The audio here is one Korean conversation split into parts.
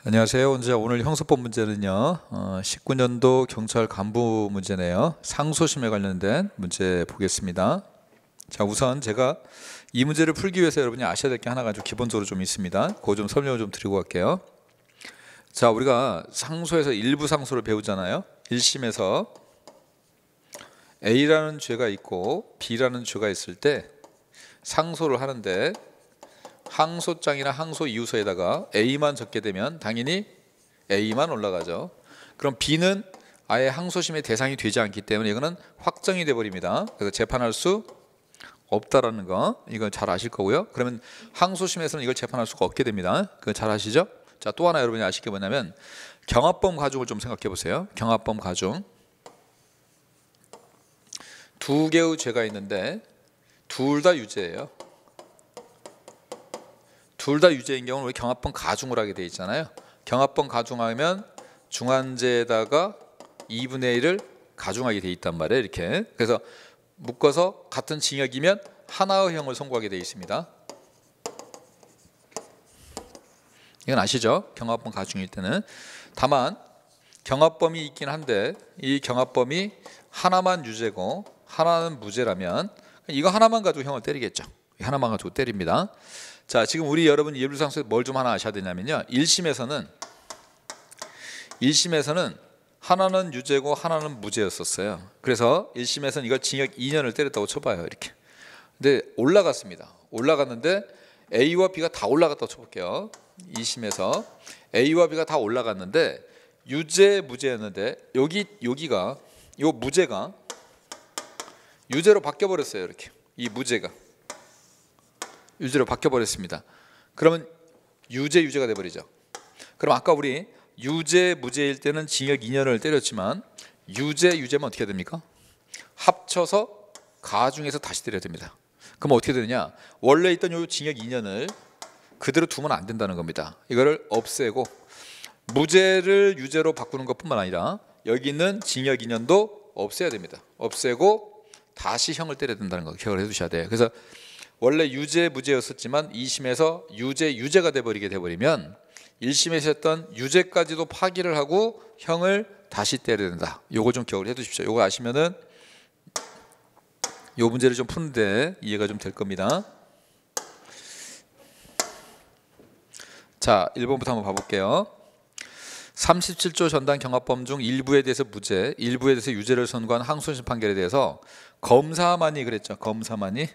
안녕하세요. 오늘 형사법 문제는요 19년도 경찰 간부 문제네요. 상소심에 관련된 문제 보겠습니다. 자, 우선 제가 이 문제를 풀기 위해서 여러분이 아셔야 될 게 하나가 좀 기본적으로 좀 있습니다. 그거 좀 설명을 좀 드리고 갈게요. 자, 우리가 상소에서 일부 상소를 배우잖아요. 1심에서 A라는 죄가 있고 B라는 죄가 있을 때 상소를 하는데 항소장이나 항소 이유서에다가 A만 적게 되면 당연히 A만 올라가죠. 그럼 B는 아예 항소심의 대상이 되지 않기 때문에 이거는 확정이 돼 버립니다. 그래서 재판할 수 없다라는 거 이건 잘 아실 거고요. 그러면 항소심에서는 이걸 재판할 수가 없게 됩니다. 그거 잘 아시죠? 자, 또 하나 여러분이 아실 게 뭐냐면 경합범 가중을 좀 생각해 보세요. 경합범 가중 두 개의 죄가 있는데 둘 다 유죄예요. 둘 다 유죄인 경우는 우리 경합범 가중을 하게 돼 있잖아요. 경합범 가중하면 중한죄에다가 2분의 1을 가중하게 돼 있단 말이에요. 이렇게. 그래서 묶어서 같은 징역이면 하나의 형을 선고하게 돼 있습니다. 이건 아시죠? 경합범 가중일 때는. 다만 경합범이 있긴 한데 이 경합범이 하나만 유죄고 하나는 무죄라면 이거 하나만 가지고 형을 때리겠죠. 하나만 가지고 때립니다. 자, 지금 우리 여러분 일부상소에서 뭘 좀 하나 아셔야 되냐면요. 1심에서는 하나는 유죄고 하나는 무죄였었어요. 그래서 1심에서는 이걸 징역 2년을 때렸다고 쳐봐요. 이렇게. 근데 올라갔습니다. 올라갔는데 A와 B가 다 올라갔다고 쳐볼게요. 2심에서 A와 B가 다 올라갔는데 유죄 무죄였는데 여기가 요 무죄가 유죄로 바뀌어버렸어요. 이렇게. 이 무죄가 유죄로 바뀌어버렸습니다. 그러면 유죄가 돼버리죠. 그럼 아까 우리 유죄 무죄일 때는 징역 2년을 때렸지만 유죄면 어떻게 됩니까? 합쳐서 가중해서 다시 때려야 됩니다. 그럼 어떻게 되느냐? 원래 있던 요 징역 2년을 그대로 두면 안 된다는 겁니다. 이거를 없애고 무죄를 유죄로 바꾸는 것뿐만 아니라 여기 있는 징역 2년도 없애야 됩니다. 없애고 다시 형을 때려야 된다는 거 기억을 해두셔야 돼요. 그래서 원래 유죄 무죄였었지만 2심에서 유죄가 돼버리면 1심에서 했던 유죄까지도 파기를 하고 형을 다시 때려야 된다. 요거 좀 기억을 해두십시오. 요거 아시면은 요 문제를 좀 푸는데 이해가 좀 될 겁니다. 자, 1번부터 한번 봐볼게요. 37조 전단 경합범 중 일부에 대해서 무죄, 일부에 대해서 유죄를 선고한 항소심 판결에 대해서 검사만이 그랬죠. 검사만이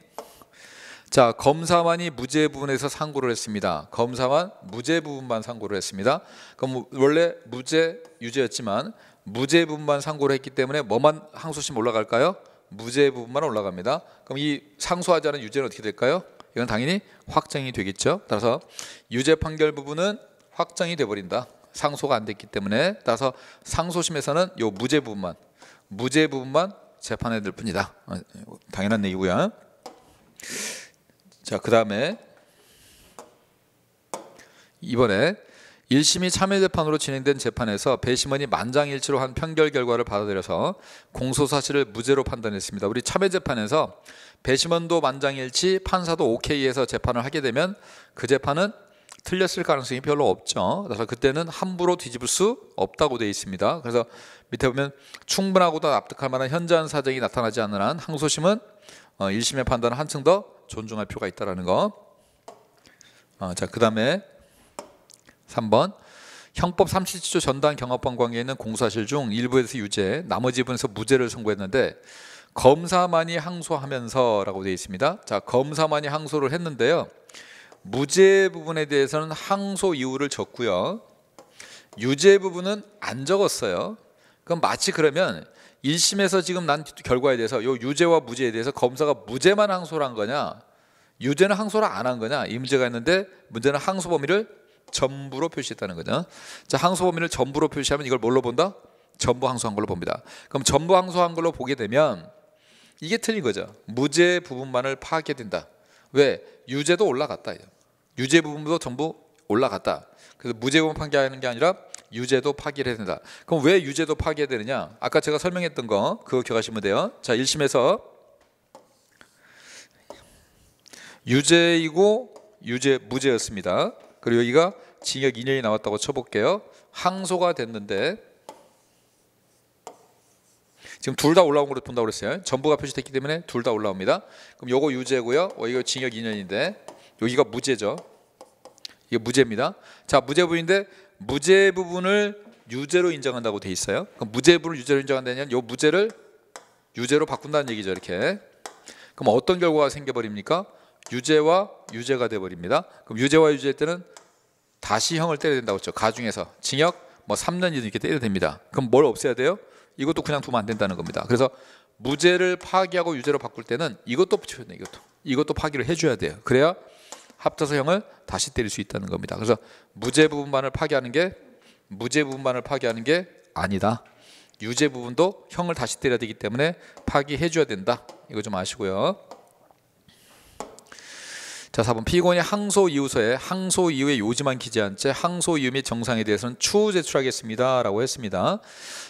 무죄 부분에서 상고를 했습니다. 검사만 무죄 부분만 상고를 했습니다. 그럼 원래 무죄 유죄였지만 무죄 부분만 상고를 했기 때문에 뭐만 항소심 올라갈까요? 무죄 부분만 올라갑니다. 그럼 이 상소하지 않은 유죄는 어떻게 될까요? 이건 당연히 확정이 되겠죠. 따라서 유죄 판결 부분은 확정이 돼버린다. 상소가 안 됐기 때문에. 따라서 상소심에서는 요 무죄 부분만 재판해야 될 뿐이다. 당연한 얘기고요. 자, 그 다음에 이번에 1심이 참여재판으로 진행된 재판에서 배심원이 만장일치로 한 판결 결과를 받아들여서 공소사실을 무죄로 판단했습니다. 우리 참여재판에서 배심원도 만장일치, 판사도 오케이해서 재판을 하게 되면 그 재판은 틀렸을 가능성이 별로 없죠. 그래서 그때는 함부로 뒤집을 수 없다고 되어 있습니다. 그래서 밑에 보면 충분하고도 납득할 만한 현저한 사정이 나타나지 않는 한 항소심은 1심의 판단을 한층 더 존중할 필요가 있다는 거. 자, 그 다음에 3번 형법 37조 전단 경합범 관계에 있는 공소사실 중 일부에서 유죄, 나머지 부분에서 무죄를 선고했는데 검사만이 항소하면서 라고 되어 있습니다. 자, 검사만이 항소를 했는데요. 무죄 부분에 대해서는 항소 이유를 적고요. 유죄 부분은 안 적었어요. 그럼 마치 그러면 1심에서 지금 난 결과에 대해서 요 유죄와 무죄에 대해서 검사가 무죄만 항소를 한 거냐, 유죄는 항소를 안 한 거냐, 이 문제가 있는데 문제는 항소 범위를 전부로 표시했다는 거죠. 자, 항소 범위를 전부로 표시하면 이걸 뭘로 본다? 전부 항소한 걸로 봅니다. 그럼 전부 항소한 걸로 보게 되면 이게 틀린 거죠. 무죄 부분만을 파악해야 된다. 왜? 유죄도 올라갔다. 유죄 부분도 전부 올라갔다. 그래서 무죄 부분 판결하는 게 아니라 유죄도 파기를 해야 된다. 그럼 왜 유죄도 파기해야 되느냐? 아까 제가 설명했던 거 그거 기억하시면 돼요. 자, 1심에서 유죄이고 무죄였습니다. 그리고 여기가 징역 2년이 나왔다고 쳐볼게요. 항소가 됐는데 지금 둘 다 올라온 걸로 본다고 그랬어요. 전부가 표시됐기 때문에 둘 다 올라옵니다. 그럼 요거 유죄고요. 이거 징역 2년인데 여기가 무죄죠. 이게 무죄입니다. 자, 무죄 부분인데 무죄 부분을 유죄로 인정한다고 돼 있어요. 그럼 무죄 부분을 유죄로 인정한다면 요 무죄를 유죄로 바꾼다는 얘기죠. 이렇게. 그럼 어떤 결과가 생겨버립니까? 유죄와 유죄가 돼버립니다. 그럼 유죄와 유죄일 때는 다시 형을 때려야 된다고 했죠. 가중에서 징역 3년이든 이렇게 때려야 됩니다. 그럼 뭘 없애야 돼요? 이것도 그냥 두면 안 된다는 겁니다. 그래서 무죄를 파기하고 유죄로 바꿀 때는 이것도 붙여야 돼요. 이것도 파기를 해줘야 돼요. 그래야 합쳐서 형을 다시 때릴 수 있다는 겁니다. 그래서 무죄 부분만을 파기하는 게 아니다. 유죄 부분도 형을 다시 때려야 되기 때문에 파기해줘야 된다. 이거 좀 아시고요. 자, 4번 피고인이 항소 이유서에 항소 이유의 요지만 기재한 채 항소 이유 및 정상에 대해서는 추후 제출하겠습니다 라고 했습니다.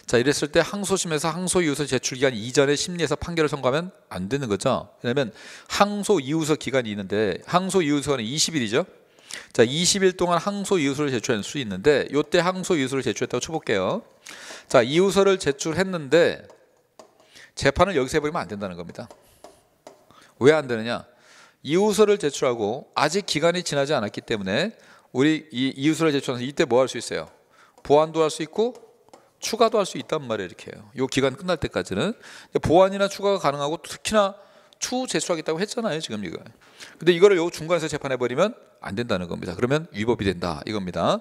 자, 이랬을 때 항소심에서 항소 이유서 제출 기간 이전에 심리에서 판결을 선고하면 안 되는 거죠. 왜냐하면 항소 이유서 기간이 있는데 항소 이유서는 20일이죠. 자, 20일 동안 항소 이유서를 제출할 수 있는데 이때 항소 이유서를 제출했다고 쳐볼게요. 자, 이유서를 제출했는데 재판을 여기서 해버리면 안 된다는 겁니다. 왜 안 되느냐? 이유서를 제출하고 아직 기간이 지나지 않았기 때문에 우리 이 이유서를 제출해서 이때 뭐 할 수 있어요? 보완도 할 수 있고 추가도 할 수 있단 말이에요. 이렇게 해요. 이 기간 끝날 때까지는 보완이나 추가가 가능하고 특히나 추후 제출하겠다고 했잖아요. 지금 이거. 근데 이거를 요 중간에서 재판해 버리면 안 된다는 겁니다. 그러면 위법이 된다 이겁니다.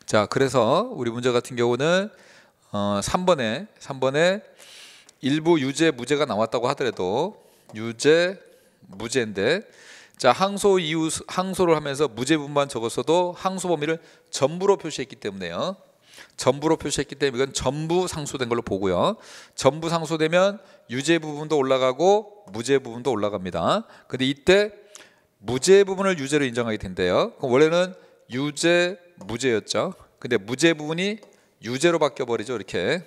자, 그래서 우리 문제 같은 경우는 3번에 일부 유죄 무죄가 나왔다고 하더라도 유죄 무죄인데 자, 항소를 하면서 무죄 부분만 적었어도 항소 범위를 전부로 표시했기 때문에요. 전부로 표시했기 때문에 이건 전부 상소된 걸로 보고요. 전부 상소되면 유죄 부분도 올라가고 무죄 부분도 올라갑니다. 근데 이때 무죄 부분을 유죄로 인정하게 된대요. 그럼 원래는 유죄 무죄였죠. 근데 무죄 부분이 유죄로 바뀌어 버리죠. 이렇게.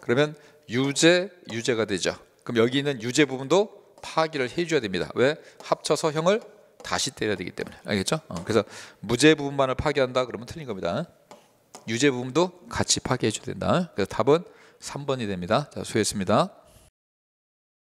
그러면 유죄가 되죠. 그럼 여기 있는 유죄 부분도 파기를 해줘야 됩니다. 왜? 합쳐서 형을 다시 때려야 되기 때문에. 알겠죠? 그래서 무죄 부분만을 파기한다 그러면 틀린 겁니다. 유죄 부분도 같이 파기해줘야 된다. 그래서 답은 3번이 됩니다. 자, 수고했습니다.